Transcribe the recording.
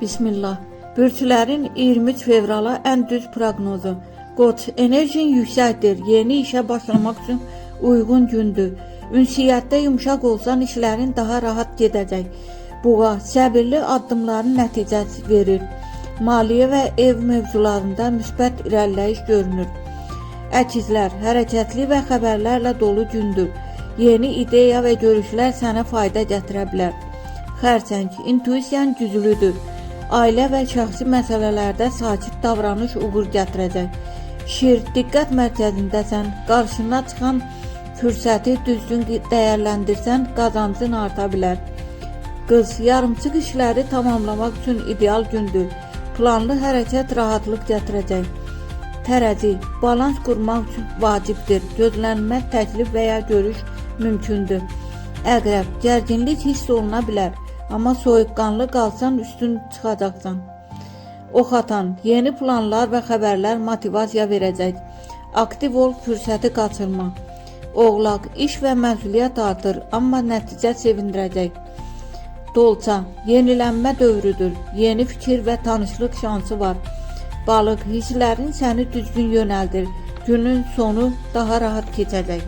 Bismillah. Bürçlərin 23 fevrala ən düz proqnozu. Qoç, enerjin yüksəkdir. Yeni işə başlamaq üçün uyğun gündür. Ünsiyyətdə yumşaq olsan işlərin daha rahat gedəcək. Buğa, səbirli addımların nəticəsi verir. Maliyyə və ev mövzularında müsbət irəliləyiş görünür. Əkizlər, hərəkətli və xəbərlərlə dolu gündür. Yeni ideya və görüşlər sənə fayda gətirə bilər. Xərçəng, intuisiyan güclüdür. Ailə və şəxsi məsələlərdə sakit davranış uğur gətirəcək. Şir, diqqət mərkəzindəsən, qarşına çıxan fürsəti düzgün dəyərləndirsən, qazancın arta bilər. Qız, yarımçıq işləri tamamlamaq üçün ideal gündür. Planlı hərəkət rahatlıq gətirəcək. Tərəzi, balans qurmaq üçün vacibdir. Gözlənilməz təklif və ya görüş mümkündür. Əqrəb, gərginlik hiss oluna bilər. Amma soyuqqanlı qalsan üstün çıxacaqsan. Ox atan, yeni planlar və xəbərlər motivasiya verəcək. Aktiv ol, fürsəti qaçırma. Oğlaq, iş və məsuliyyət artır, amma nəticə sevindirəcək. Dolça, yenilənmə dövrüdür. Yeni fikir və tanışlıq şansı var. Balıq, hisslərin səni düzgün yönəldir. Günün sonu daha rahat keçəcək.